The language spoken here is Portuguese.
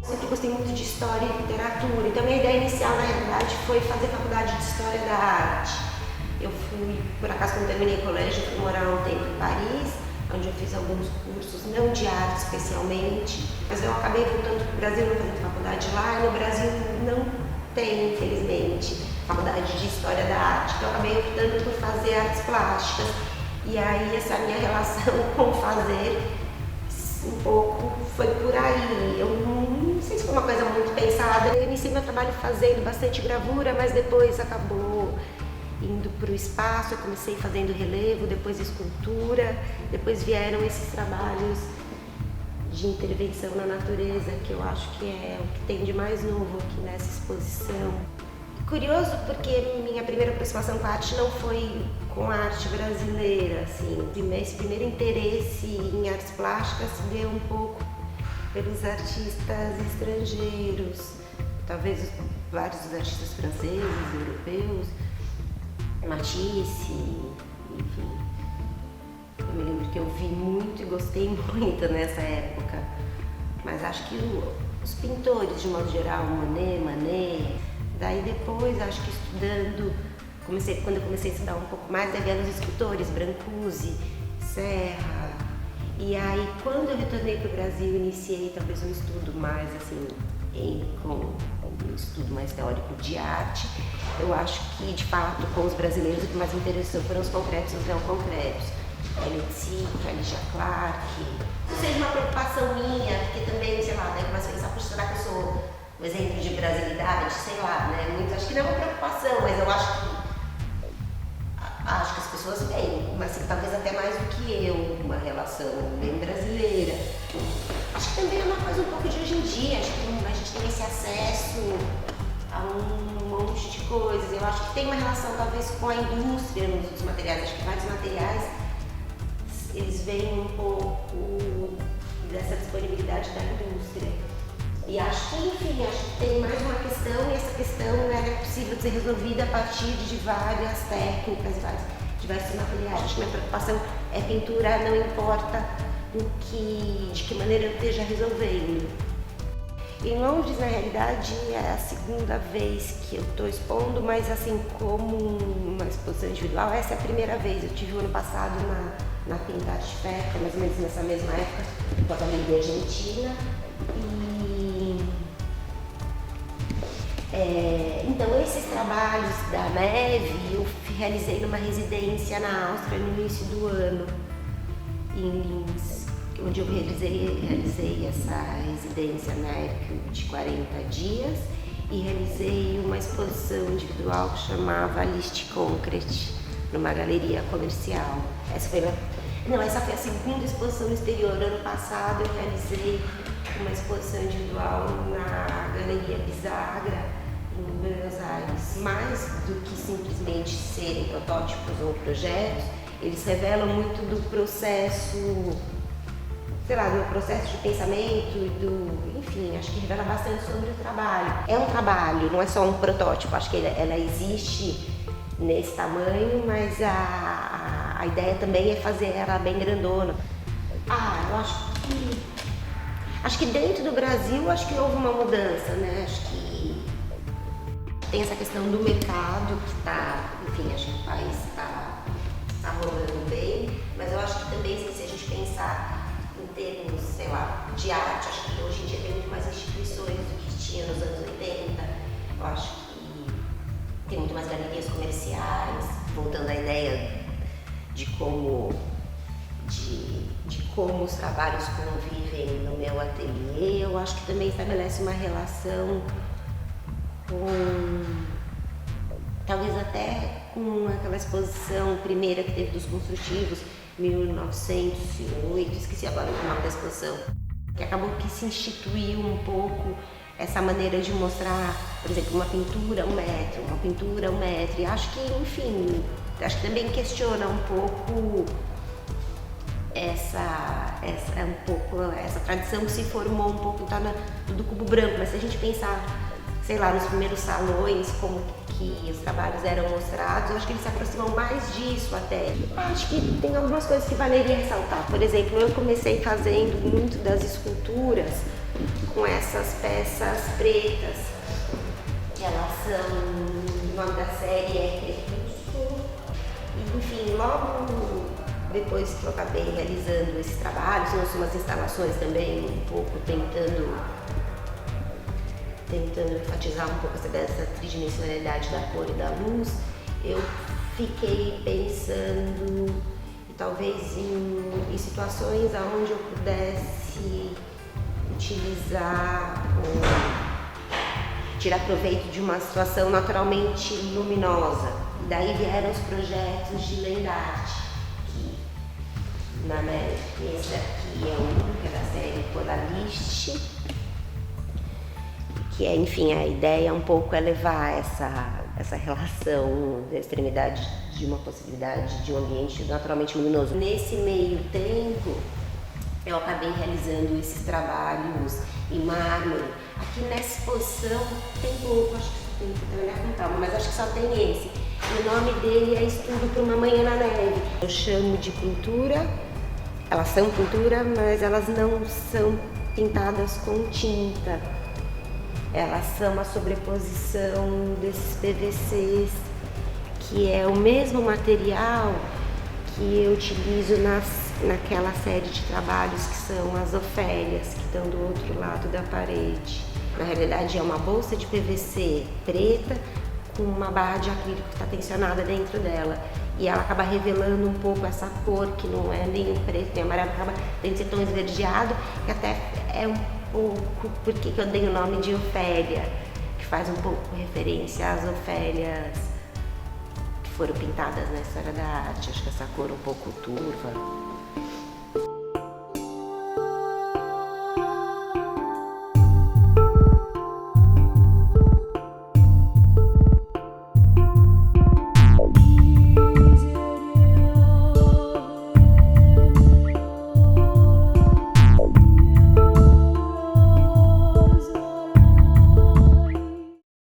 Sempre gostei muito de história e literatura, então minha ideia inicial, na realidade, foi fazer faculdade de História da Arte. Eu fui, por acaso, quando terminei o colégio, fui morar um tempo em Paris, onde eu fiz alguns cursos, não de arte especialmente, mas eu acabei voltando para o Brasil, não fazendo faculdade lá, e no Brasil não tem, infelizmente, faculdade de História da Arte, então eu acabei optando por fazer artes plásticas. E aí essa minha relação com fazer um pouco foi por aí. Eu não sei se foi uma coisa muito pensada. Eu iniciei meu trabalho fazendo bastante gravura, mas depois acabou indo para o espaço. Eu comecei fazendo relevo, depois escultura, depois vieram esses trabalhos de intervenção na natureza, que eu acho que é o que tem de mais novo aqui nessa exposição. Curioso porque minha primeira aproximação com a arte não foi com a arte brasileira, assim. Esse primeiro interesse em artes plásticas se deu um pouco pelos artistas estrangeiros, talvez vários dos artistas franceses, europeus, Matisse, enfim. Eu me lembro que eu vi muito e gostei muito nessa época, mas acho que os pintores, de modo geral, Manet, daí depois, acho que estudando, quando eu comecei a estudar um pouco mais, daí vieram os escultores, Brancusi, Serra. E aí, quando eu retornei para o Brasil, iniciei talvez um estudo mais, assim, um estudo mais teórico de arte. Eu acho que, de fato, com os brasileiros, o que mais me interessou foram os concretos e os não concretos. Elitzica, Ligia Clark. Isso seja uma preocupação minha, porque também, sei lá, daí começo a pensar, será que eu sou um exemplo de brasilidade, sei lá, né? Muito, acho que não é uma preocupação, mas eu acho que as pessoas têm, mas assim, talvez até mais do que eu, uma relação bem brasileira. Acho que também é uma coisa um pouco de hoje em dia, acho que a gente tem esse acesso a um monte de coisas. Eu acho que tem uma relação talvez com a indústria nos materiais, acho que vários materiais eles vêm um pouco dessa disponibilidade da indústria. E acho que, enfim, acho que tem mais uma questão, e essa questão é possível de ser resolvida a partir de várias técnicas, diversos materiais. Acho que minha preocupação é pintura, não importa de que maneira eu esteja resolvendo. Em Londres, na realidade, é a segunda vez que eu estou expondo, mas assim, como uma exposição individual, essa é a primeira vez. Eu tive o ano passado na Pinta Arte Feca, mais ou menos nessa mesma época, com a Galeria Argentina. Então, esses trabalhos da neve eu realizei numa residência na Áustria no início do ano, em Linz, onde eu realizei essa residência na época de 40 dias e realizei uma exposição individual que chamava List Concrete, numa galeria comercial. Essa foi a segunda exposição no exterior. Ano passado eu realizei uma exposição individual na Galeria Bisagra, em Buenos Aires. Mais do que simplesmente serem protótipos ou projetos, eles revelam muito do processo, sei lá, do processo de pensamento e enfim, acho que revela bastante sobre o trabalho. É um trabalho, não é só um protótipo, acho que ela existe nesse tamanho, mas a ideia também é fazer ela bem grandona. Eu acho que dentro do Brasil, acho que houve uma mudança, né? Acho que tem essa questão do mercado que está, enfim, acho que o país está rolando bem, mas eu acho que também, se a gente pensar em termos, sei lá, de arte, acho que hoje em dia tem muito mais instituições do que tinha nos anos 80. Eu acho que tem muito mais galerias comerciais, voltando à ideia de como os trabalhos convivem no meu ateliê. Eu acho que também estabelece uma relação com, talvez até com aquela exposição primeira que teve dos construtivos, 1908, esqueci agora o nome da exposição, que acabou que se instituiu um pouco essa maneira de mostrar, por exemplo, uma pintura um metro, e acho que, enfim, acho que também questiona um pouco essa tradição que se formou um pouco do cubo branco, mas se a gente pensar, sei lá, nos primeiros salões, como que os trabalhos eram mostrados, eu acho que eles se aproximam mais disso até. Eu acho que tem algumas coisas que valeria ressaltar. Por exemplo, eu comecei fazendo muito das esculturas com essas peças pretas. Elas são, o nome da série é Crepúsculo. E, enfim, logo depois que eu acabei realizando esse trabalho, são umas instalações também um pouco tentando enfatizar um pouco dessa tridimensionalidade da cor e da luz, eu fiquei pensando talvez em situações onde eu pudesse utilizar ou tirar proveito de uma situação naturalmente luminosa. Daí vieram os projetos de land art, que esse aqui é um que é da série Polarist, que é, enfim, a ideia um pouco é levar essa relação da extremidade de uma possibilidade de um ambiente naturalmente luminoso. Nesse meio tempo, eu acabei realizando esses trabalhos em mármore. Aqui nessa exposição tem pouco, acho que só tem que olhar com calma, mas acho que só tem esse. E o nome dele é Estudo para uma Manhã na Neve. Eu chamo de pintura, elas são pintura, mas elas não são pintadas com tinta. Elas são uma sobreposição desses PVCs, que é o mesmo material que eu utilizo naquela série de trabalhos que são as ofélias, que estão do outro lado da parede. Na realidade é uma bolsa de PVC preta com uma barra de acrílico que está tensionada dentro dela. E ela acaba revelando um pouco essa cor, que não é nem preto nem amarelo, acaba dentro de tom esverdeado, que até é um pouco porque eu dei o nome de Ofélia, que faz um pouco referência às ofélias que foram pintadas na história da arte. Acho que essa cor um pouco turva.